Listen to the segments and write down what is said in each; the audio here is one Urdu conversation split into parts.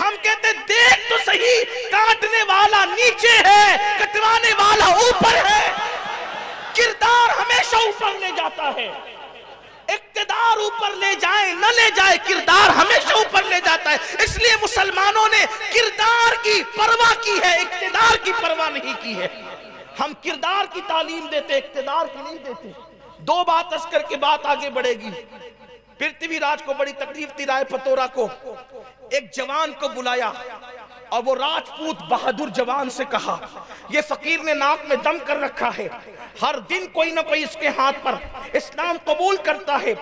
ہم کہتے دیکھ تو صحیح، کاٹنے والا نیچے ہے، کٹوانے والا اوپر ہے۔ کردار ہمیشہ اوپر لے جاتا ہے، اقتدار اوپر لے جائے نہ لے جائے، کردار ہمیشہ اوپر لے جاتا ہے۔ اس لیے مسلمانوں نے کردار کی پرواہ کی ہے، اقتدار کی پرواہ نہیں کی ہے۔ ہم کردار کی تعلیم دیتے، اقتدار کی نہیں دیتے۔ دو بات عرض کر کے بات آگے بڑھے گی۔ پرتھوی راج کو بڑی تکلیف تھی، رائے پتورا کو ایک جوان کو بلایا اور وہ راجپوت بہادر جوان سے کہا، یہ فقیر نے ناک میں دم کر رکھا ہے، ہر دن کوئی نہ کوئی اس کے ہاتھ پر اسلام قبول کرتا ہے،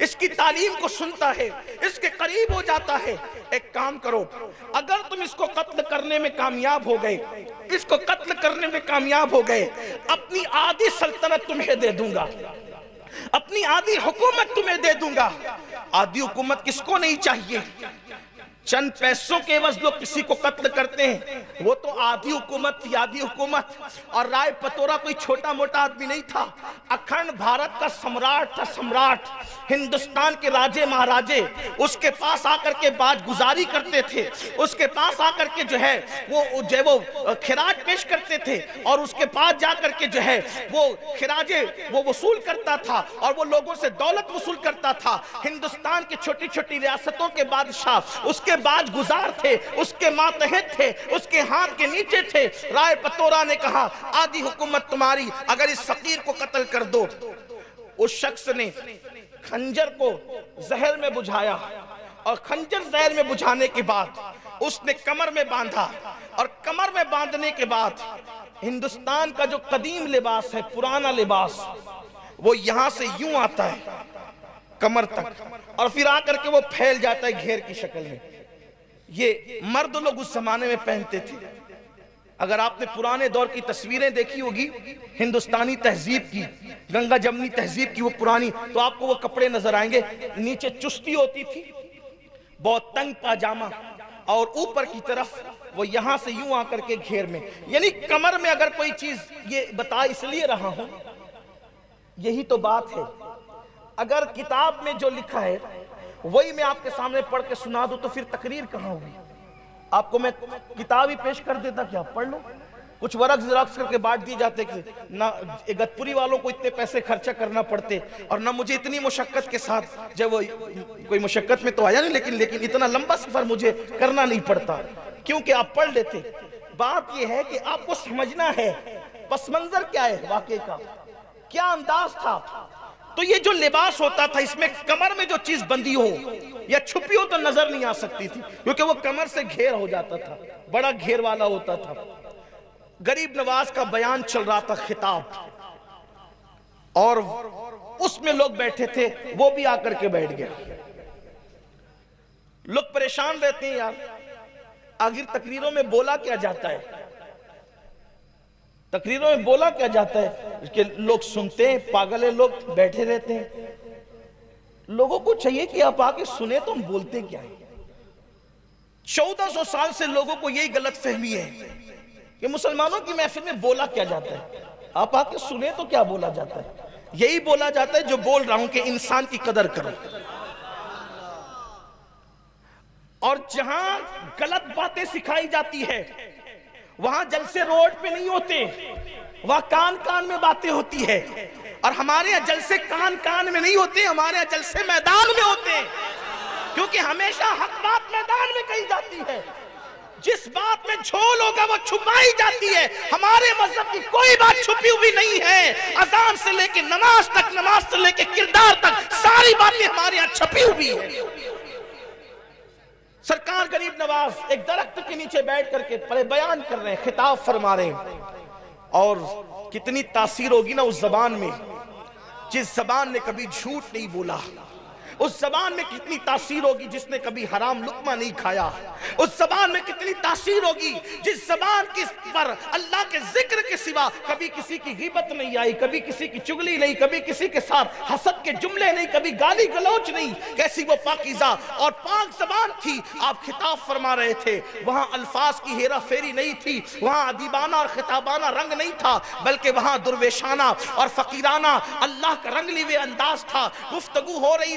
اس کی تعلیم کو سنتا ہے، اس کے قریب ہو جاتا ہے، ایک کام کرو، اگر تم اس کو قتل کرنے میں کامیاب ہو گئے، اس کو قتل کرنے میں کامیاب ہو گئے، اپنی آدھی سلطنت تمہیں دے دوں گا، اپنی آدھی حکومت تمہیں دے دوں گا۔ آدھی حکومت کس کو نہیں چاہیے؟ چند پیسوں کے عوض لوگ کسی کو قتل کرتے ہیں، وہ تو آدھی حکومت تھی، آدھی حکومت۔ اور رائے پتورا کوئی چھوٹا موٹا آدمی نہیں تھا، اکھنڈ بھارت کا سمراٹ تھا، سمراٹ، ہندوستان کے راجے مہاراجے اس کے پاس آ کر کے بات گزاری کرتے تھے، اس کے پاس آ کر کے جو ہے وہ خراج پیش کرتے تھے، اور اس کے پاس جا کر کے جو ہے وہ خراجے وہ وصول کرتا تھا اور وہ لوگوں سے دولت وصول کرتا تھا۔ ہندوستان کی چھوٹی چھوٹی ریاستوں کے بادشاہ اس کے باج گزار تھے، اس کے ماتحت تھے، اس کے ہاتھ کے نیچے تھے۔ رائے پتورا نے کہا آدھی حکومت تمہاری، اگر اس فقیر کو قتل کر دو۔ اس شخص نے خنجر کو زہر میں بجھایا، اور خنجر زہر میں بجھانے کے بعد اس نے کمر میں باندھا، اور کمر میں باندھنے کے بعد ہندوستان کا جو قدیم لباس ہے، پرانا لباس، وہ یہاں سے یوں آتا ہے کمر تک، اور پھر آ کر کے وہ پھیل جاتا ہے گھیر کی شکل میں۔ یہ مرد لوگ اس زمانے میں پہنتے تھے۔ اگر آپ نے پرانے دور کی تصویریں دیکھی ہوگی ہندوستانی تہذیب کی، گنگا جمنی تہذیب کی، وہ پرانی، تو آپ کو وہ کپڑے نظر آئیں گے، نیچے چستی ہوتی تھی، بہت تنگ پاجامہ، اور اوپر کی طرف وہ یہاں سے یوں آ کر کے گھیر میں، یعنی کمر میں اگر کوئی چیز، یہ بتا اس لیے رہا ہوں، یہی تو بات ہے۔ اگر کتاب میں جو لکھا ہے وہی میں آپ کے سامنے پڑھ کے سنا دوں تو پھر تقریر کہاں ہوگی؟ آپ کو میں کتاب ہی پیش کر دیتا کہ آپ پڑھ لو، کچھ ورق زراکس کر کے بانٹ دیے جاتے کہ نہ اگتپوری والوں کو اتنے پیسے خرچہ کرنا پڑتے، اور نہ مجھے اتنی مشقت کے ساتھ، جب وہ کوئی مشقت میں تو آیا نہیں، لیکن اتنا لمبا سفر مجھے کرنا نہیں پڑتا، کیونکہ آپ پڑھ لیتے۔ بات یہ ہے کہ آپ کو سمجھنا ہے پس منظر کیا ہے واقعے کا، کیا انداز تھا۔ تو یہ جو لباس ہوتا تھا، اس میں کمر میں جو چیز بندی ہو یا چھپی ہو تو نظر نہیں آ سکتی تھی، کیونکہ وہ کمر سے گھیر ہو جاتا تھا، بڑا گھیر والا ہوتا تھا۔ غریب نواز کا بیان چل رہا تھا، خطاب، اور اس میں لوگ بیٹھے تھے، وہ بھی آ کر کے بیٹھ گیا۔ لوگ پریشان رہتے ہیں، یار آخر تقریروں میں بولا کیا جاتا ہے، تقریروں میں بولا کیا جاتا ہے کہ لوگ سنتے ہیں، پاگل ہیں، لوگ بیٹھے رہتے ہیں۔ لوگوں کو چاہیے کہ آپ آکے سنیں تو ہم بولتے کیا ہیں۔ 1400 سال سے لوگوں کو یہی غلط فہمی ہے کہ مسلمانوں کی محفل میں بولا کیا جاتا ہے، آپ آکے سنیں تو کیا بولا جاتا ہے؟ یہی بولا جاتا ہے جو بول رہا ہوں کہ انسان کی قدر کرو۔ اور جہاں غلط باتیں سکھائی جاتی ہے وہاں جلسے روڈ پہ نہیں ہوتے، وہاں کان کان میں باتیں ہوتی ہے، اور ہمارے یہاں جلسے کان کان میں نہیں ہوتے، ہمارے یہاں جلسے میدان میں ہوتے ہیں، کیونکہ ہمیشہ حق بات میدان میں کہی جاتی ہے، جس بات میں جھول ہوگا وہ چھپائی جاتی ہے۔ ہمارے مذہب کی کوئی بات چھپی ہوئی نہیں ہے، اذان سے لے کے نماز تک، نماز سے لے کے کردار تک، ساری باتیں ہمارے یہاں چھپی ہوئی ہیں۔ سرکار غریب نواز ایک درخت کے نیچے بیٹھ کر کے بیان کر رہے ہیں، خطاب فرما رہے ہیں، اور کتنی تاثیر ہوگی نا اس زبان میں، جس زبان نے کبھی جھوٹ نہیں بولا، اس زبان میں کتنی تاثیر ہوگی جس نے کبھی حرام لقمہ نہیں کھایا، اس زبان میں کتنی تاثیر ہوگی جس زبان پر اللہ کے ذکر کے سوا کبھی کسی کی غیبت نہیں آئی، کبھی کسی کی چگلی نہیں، کبھی کسی کے ساتھ حسد کے جملے نہیں، کبھی گالی گلوچ نہیں۔ کیسی وہ پاکیزہ اور پاک زبان تھی۔ آپ خطاب فرما رہے تھے، وہاں الفاظ کی ہیرا فیری نہیں تھی، وہاں ادیبانہ اور خطابانہ رنگ نہیں تھا، بلکہ وہاں درویشانہ اور فقیرانہ اللہ کا رنگ لیوے انداز تھا۔ گفتگو ہو رہی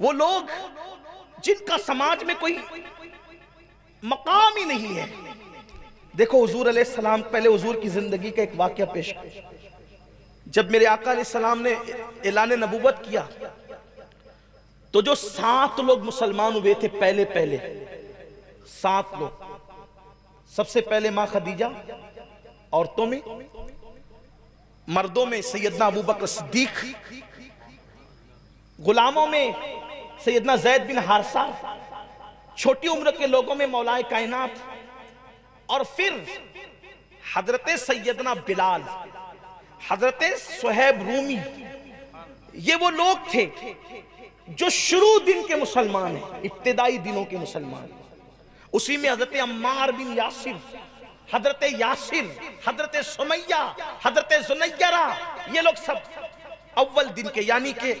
وہ لوگ جن کا سماج میں کوئی مقام ہی نہیں ہے. دیکھو حضور علیہ السلام، پہلے حضور کی زندگی کا ایک واقعہ پیش کر. جب میرے آقا علیہ السلام نے اعلان نبوت کیا تو جو 7 لوگ مسلمان ہوئے تھے پہلے 7 لوگ. سب سے پہلے ماں خدیجہ، عورتوں میں. مردوں میں سیدنا ابوبکر صدیق، غلاموں میں سیدنا زید بن حارثہ، چھوٹی عمر کے لوگوں میں مولا کائنات، اور پھر حضرت سیدنا بلال، حضرت صہیب رومی. یہ وہ لوگ تھے جو شروع دن کے مسلمان ہیں، ابتدائی دنوں کے مسلمان. اسی میں حضرت عمار بن یاسر، حضرت یاسر، حضرت سمیہ، حضرت زنیرہ، یہ لوگ سب اول دن کے، یعنی کہ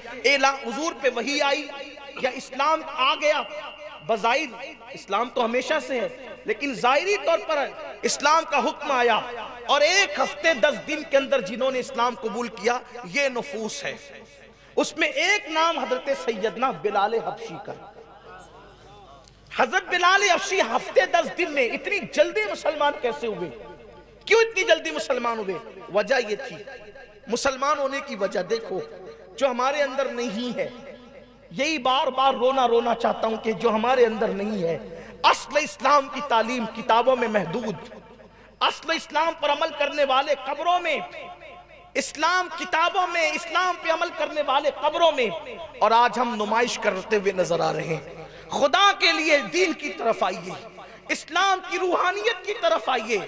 حضور پہ وحی آئی یا اسلام آ گیا. بظاہر اسلام تو ہمیشہ سے ہے، لیکن ظاہری طور پر اسلام کا حکم آیا، اور 1 ہفتے 10 دن کے اندر جنہوں نے اسلام قبول کیا یہ نفوس ہے. اس میں ایک نام حضرت سیدنا بلال حبشی کا. حضرت بلال حبشی ہفتے 10 دن میں اتنی جلدی مسلمان کیسے ہوئے؟ کیوں اتنی جلدی مسلمان ہوئے؟ وجہ یہ تھی. مسلمان ہونے کی وجہ دیکھو، جو ہمارے اندر نہیں ہے، یہی بار بار رونا چاہتا ہوں کہ جو ہمارے اندر نہیں ہے. اصل اسلام کی تعلیم کتابوں میں محدود، اصل اسلام پر عمل کرنے والے قبروں میں، اسلام کتابوں میں، اسلام پہ عمل کرنے والے قبروں میں، اور آج ہم نمائش کرتے ہوئے نظر آ رہے ہیں. خدا کے لیے دین کی طرف آئیے، اسلام کی روحانیت کی طرف آئیے،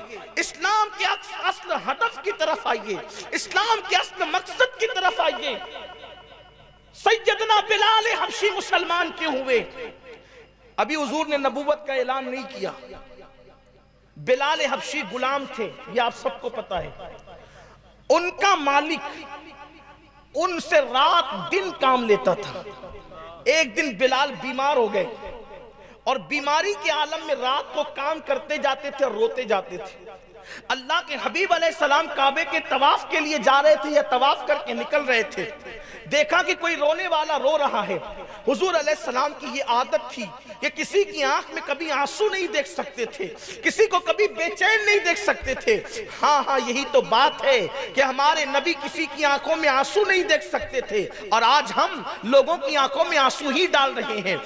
اسلام کے اصل ہدف کی طرف آئیے، اسلام کے اصل مقصد کی طرف آئیے. سیدنا بلال حبشی مسلمان کیوں ہوئے؟ ابھی حضور نے نبوت کا اعلان نہیں کیا. بلال حبشی غلام تھے، یہ آپ سب کو پتا ہے. ان کا مالک ان سے رات دن کام لیتا تھا. ایک دن بلال بیمار ہو گئے، اور بیماری کے عالم میں رات کو کام کرتے جاتے تھے اور روتے جاتے تھے. اللہ کے حبیب علیہ السلام کعبے کے طواف کے لیے جا رہے تھے یا طواف کر کے نکل رہے تھے. دیکھا کہ کوئی رونے والا رو رہا ہے. حضور علیہ السلام کی یہ عادت تھی کہ کسی کی آنکھ میں کبھی آنسو نہیں دیکھ سکتے تھے، کسی کو کبھی بے چین نہیں دیکھ سکتے تھے. ہاں یہی تو بات ہے کہ ہمارے نبی کسی کی آنکھوں میں آنسو نہیں دیکھ سکتے تھے، اور آج ہم لوگوں کی آنکھوں میں آنسو ہی ڈال رہے ہیں.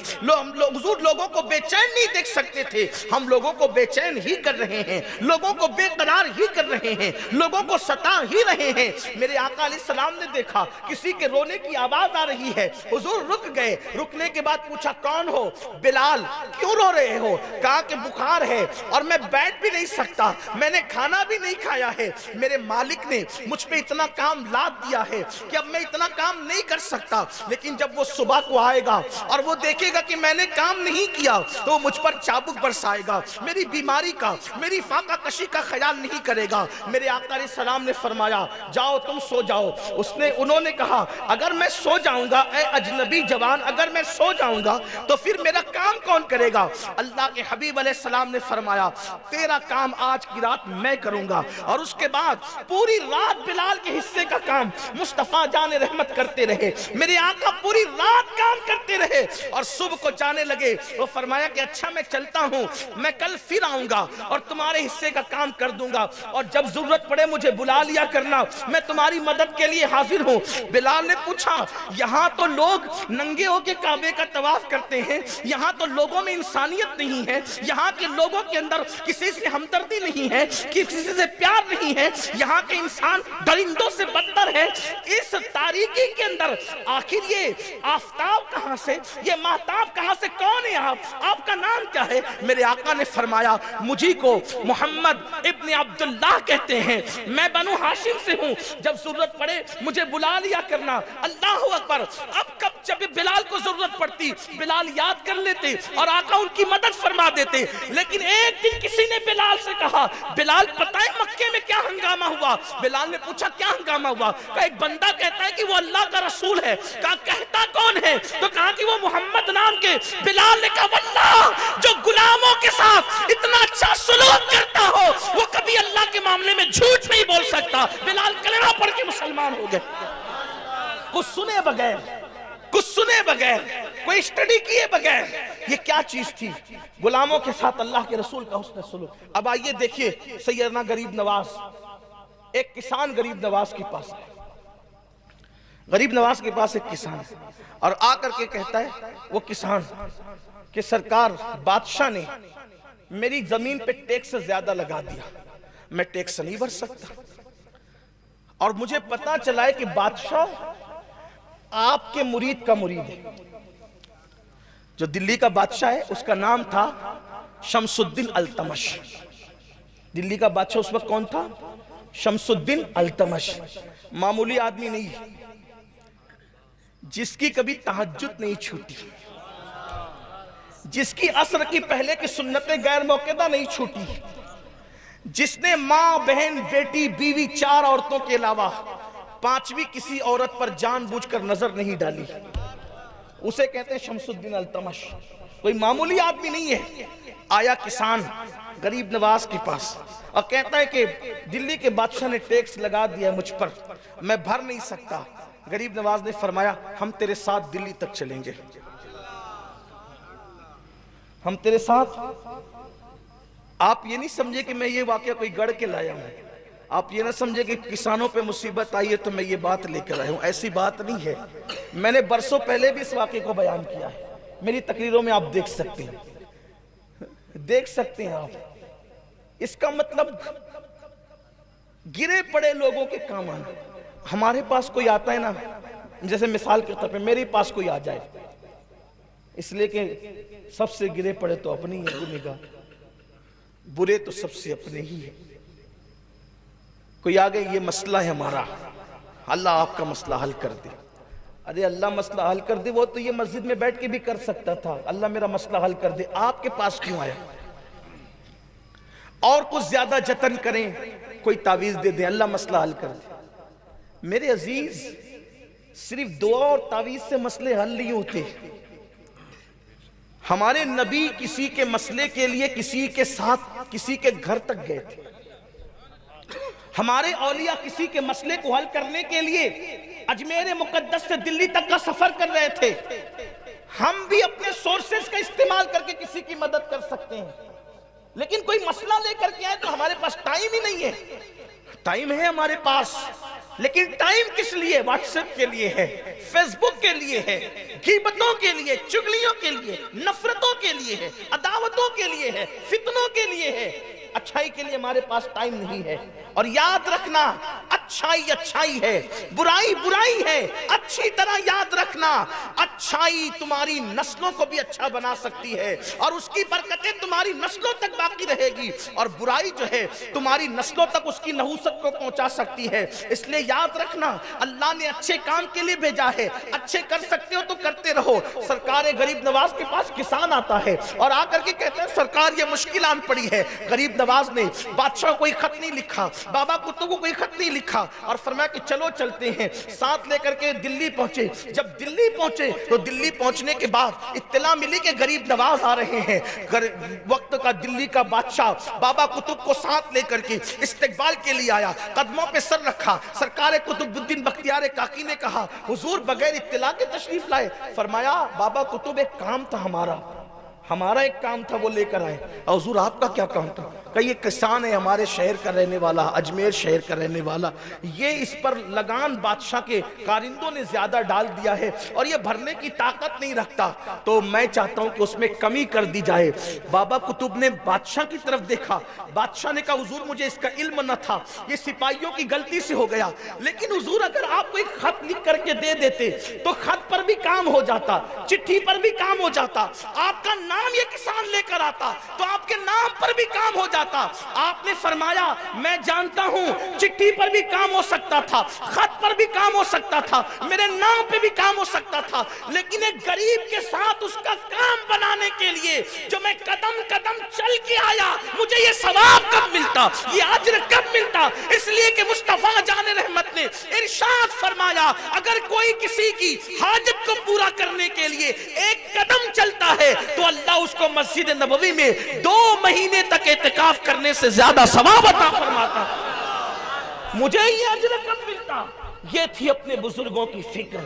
حضور لوگوں کو بے چین نہیں دیکھ سکتے تھے، ہم لوگوں کو بے چین ہی کر رہے ہیں، لوگوں کو بے قرار ہی کر رہے ہیں، لوگوں کو ستا ہی رہے ہیں. میرے آقا علیہ السلام نے دیکھا کسی کے رونے کی آواز آ رہی ہے. حضور رک گئے. رکنے کے بعد پوچھا کون ہو؟ بلال. کیوں رو رہے ہو؟ کہا کہ بخار ہے اور میں بیٹھ بھی نہیں سکتا، میں نے کھانا بھی نہیں کھایا ہے، میرے مالک نے مجھ پہ اتنا کام لاد دیا ہے کہ اب میں اتنا کام نہیں کر سکتا. لیکن جب وہ صبح کو آئے گا اور وہ دیکھے گا کہ میں نے کام نہیں کیا تو وہ مجھ پر چابک برسائے گا، میری بیماری کا، میری فاقہ کشی کا خیال نہیں کرے گا. میرے آقا علیہ السلام نے فرمایا جاؤ تم سو جاؤ. انہوں نے کہا اگر میں سو جاؤں گا اے اجنبی جوان، اگر میں سو جاؤں گا تو پھر میرا کام کون کرے گا؟ اللہ کے حبیب علیہ السلام نے فرمایا تیرا کام آج کی رات میں کروں گا. اور اس کے بعد پوری رات بلال کے حصے کا کام مصطفیٰ جان رحمت کرتے رہے. میرے آقا پوری رات کام کرتے رہے اور صبح کو جانے لگے. وہ فرمایا کہ اچھا میں چلتا ہوں، میں کل پھر آؤں گا اور تمہارے حصے کا کام کر دوں گا، اور جب ضرورت پڑے مجھے بلا لیا کرنا، میں تمہاری مدد کے لیے حاضر ہوں. بلال نے پوچھا یہاں تو لوگ ننگے ہو کے کعبے کا طواف کرتے ہیں، یہاں تو لوگوں میں انسانیت نہیں ہے، یہاں کے لوگوں کے اندر کسی سے ہمدردی نہیں ہے، کسی سے پیار نہیں ہے، یہاں کے انسان درندوں سے بدتر ہے. اس تاریکی کے اندر آخر یہ آفتاب کہاں سے، یہ مہتاب کہاں سے، کون ہے آپ کا نام کیا ہے؟ میرے آقا نے فرمایا مجھے کو محمد ابن عبداللہ کہتے ہیں، میں بنو ہاشم سے ہوں، جب ضرورت پڑے مجھے بلا لیا کرنا. اللہ اکبر. اب کب جب بلال کو ضرورت پڑتی بلال یاد کر لیتے اور آقا ان کی مدد فرما دیتے. لیکن ایک دن کسی نے بلال سے کہا بلال پتہ ہے مکے میں کیا ہنگامہ ہوا؟ بلال نے پوچھا کیا ہنگامہ ہوا؟ کہا ایک بندہ کہتا ہے کہ وہ اللہ کا رسول ہے. کہا کہتا کون ہے؟ تو کہا کہ وہ محمد نام کے. بلال نے کہا واللہ جو غلاموں کے ساتھ اتنا اچھا سلوک کرتا ہو وہ کبھی اللہ کے معاملے میں جھوٹ نہیں بول سکتا. بلال کلمہ پڑھ کے مسلمان ہو گئے. کچھ سنے سنے بغیر، کوئی اسٹڈی کیے بغیر، یہ کیا چیز تھی؟ غلاموں کے ساتھ اللہ کے رسول کا حسن سلوک۔ اب آئیے دیکھیے سیدنا غریب نواز، ایک کسان غریب نواز کے پاس ہے، غریب نواز کے پاس ایک کسان ہے، اور آ کر کے کہتا ہے وہ کسان کہ سرکار بادشاہ نے میری زمین پہ ٹیکس زیادہ لگا دیا، میں ٹیکس نہیں بھر سکتا، اور مجھے پتا چلا ہے کہ بادشاہ آپ کے مرید کا مرید ہے۔ جو دلی کا بادشاہ ہے اس کا نام تھا شمس الدین التمش۔ دلی کا بادشاہ اس وقت کون تھا؟ شمس الدین التمش۔ معمولی آدمی نہیں، جس کی کبھی تہجد نہیں چھوٹی، جس کی عصر کی پہلے کی سنتیں غیر موقعہ نہیں چھوٹی، جس نے ماں بہن بیٹی بیوی 4 عورتوں کے علاوہ 5ویں کسی عورت پر جان بوجھ کر نظر نہیں ڈالی، اسے کہتے ہیں شمس الدین التمش۔ کوئی معمولی آدمی نہیں ہے۔ آیا کسان غریب نواز کے پاس اور کہتا ہے کہ دلی کے بادشاہ نے ٹیکس لگا دیا ہے مجھ پر، میں بھر نہیں سکتا۔ غریب نواز نے فرمایا ہم تیرے ساتھ دلی تک چلیں گے، ہم تیرے ساتھ۔ آپ یہ نہیں سمجھے کہ میں یہ واقعہ کوئی گڑھ کے لایا ہوں، آپ یہ نہ سمجھے کہ کسانوں پہ مصیبت آئی ہے تو میں یہ بات لے کر آیا ہوں، ایسی بات نہیں ہے۔ میں نے برسوں پہلے بھی اس واقعے کو بیان کیا ہے، میری تقریروں میں آپ دیکھ سکتے ہیں آپ۔ اس کا مطلب گرے پڑے لوگوں کے کام آنا۔ ہمارے پاس کوئی آتا ہے نا، جیسے مثال کے طور پہ میرے پاس کوئی آ جائے، اس لیے کہ سب سے گرے پڑے تو اپنی ہے نگاہ، برے تو سب سے اپنے ہی ہے۔ کوئی آگے یہ مسئلہ ہے ہمارا، اللہ آپ کا مسئلہ حل کر دے۔ ارے اللہ مسئلہ حل کر دے، وہ تو یہ مسجد میں بیٹھ کے بھی کر سکتا تھا، اللہ میرا مسئلہ حل کر دے، آپ کے پاس کیوں آیا؟ اور کچھ زیادہ جتن کریں، کوئی تعویذ دے دیں، اللہ مسئلہ حل کر دے۔ میرے عزیز، صرف دعا اور تعویذ سے مسئلے حل نہیں ہوتے۔ ہمارے نبی کسی کے مسئلے کے لیے کسی کے ساتھ کسی کے گھر تک گئے تھے، ہمارے اولیاء کسی کے مسئلے کو حل کرنے کے لیے اجمیر مقدس سے دلی تک کا سفر کر رہے تھے۔ ہم بھی اپنے سورسز کا استعمال کر کے کسی کی مدد کر سکتے ہیں، لیکن کوئی مسئلہ لے کر کے آئے تو ہمارے پاس ٹائم ہی نہیں ہے۔ ٹائم ہے ہمارے پاس، لیکن ٹائم کس لیے؟ واٹس ایپ کے لیے ہے، فیس بک کے لیے ہے، غیبتوں کے لیے، چگلیوں کے لیے، نفرتوں کے لیے ہے، عداوتوں کے لیے ہے، فتنوں کے لیے ہے۔ اچھائی کے لیے ہمارے پاس ٹائم نہیں ہے۔ اور یاد رکھنا، اچھائی اچھائی ہے، برائی برائی ہے، اچھی طرح یاد رکھنا، اچھائی تمہاری نسلوں کو بھی اچھا بنا سکتی ہے، اور اس کی برکتیں تمہاری نسلوں تک باقی رہے گی، اور برائی جو ہے تمہاری نسلوں تک اس کی نحوست کو پہنچا سکتی ہے۔ اس لیے یاد رکھنا، اللہ نے اچھے کام کے لیے بھیجا ہے، اچھے کر سکتے ہو تو کرتے رہو۔ سرکار غریب نواز کے پاس کسان آتا ہے اور آ کر کے کہتے ہیں سرکار یہ مشکل آن پڑی ہے۔ غریب نواز نے بادشاہ کو کوئی خط نہیں لکھا، بابا کتب کو کوئی خط نہیں لکھا، اور فرمایا کہ چلو چلتے ہیں۔ ساتھ لے کر کے دلی پہنچے۔ جب دلی پہنچے تو دلی پہنچنے کے بعد اطلاع ملی کہ غریب نواز آ رہے ہیں۔ وقت کا دلی کا بادشاہ بابا کتب کو ساتھ لے کر کے استقبال کے لیے آیا، قدموں پہ سر رکھا۔ سرکار قطب الدین بختیار کاکی نے کہا حضور بغیر اطلاع کے تشریف لائے؟ فرمایا بابا کتب ایک کام تھا ہمارا ایک کام تھا وہ لے کر آئے۔ حضور آپ کا کیا کام تھا؟ کہ یہ کسان ہے ہمارے شہر کا رہنے والا، اجمیر شہر کا رہنے والا، یہ اس پر لگان بادشاہ کے کارندوں نے زیادہ ڈال دیا ہے اور یہ بھرنے کی طاقت نہیں رکھتا، تو میں چاہتا ہوں کہ اس میں کمی کر دی جائے۔ بابا کتب نے بادشاہ کی طرف دیکھا، بادشاہ نے کہا حضور مجھے اس کا علم نہ تھا، یہ سپاہیوں کی غلطی سے ہو گیا، لیکن حضور اگر آپ کو ایک خط لکھ کر کے دے دیتے تو خط پر بھی کام ہو جاتا، چٹھی پر بھی کام ہو جاتا، آپ کا نام یہ کسان لے کر آتا تو آپ کے نام پر بھی کام ہو جاتا۔ آپ نے فرمایا میں جانتا ہوں چٹھی پر بھی کام ہو سکتا تھا، خط پر بھی کام ہو سکتا تھا، میرے نام پہ بھی کام ہو سکتا تھا، لیکن ایک غریب کے ساتھ اس کا کام بنانے کے لیے جو میں قدم قدم چل کے آیا، مجھے یہ ثواب کب ملتا، یہ اجر کب ملتا؟ اس لیے کہ مصطفیٰ جان رحمت نے ارشاد فرمایا اگر کوئی کسی کی حاجت کو پورا کرنے کے لیے ایک قدم چلتا ہے تو اللہ اس کو مسجد نبوی میں 2 مہینے تک اعتکاف کرنے سے زیادہ ثواب عطا فرماتا۔ مجھے یہ اجر کب ملتا؟ یہ تھی اپنے بزرگوں کی فکر۔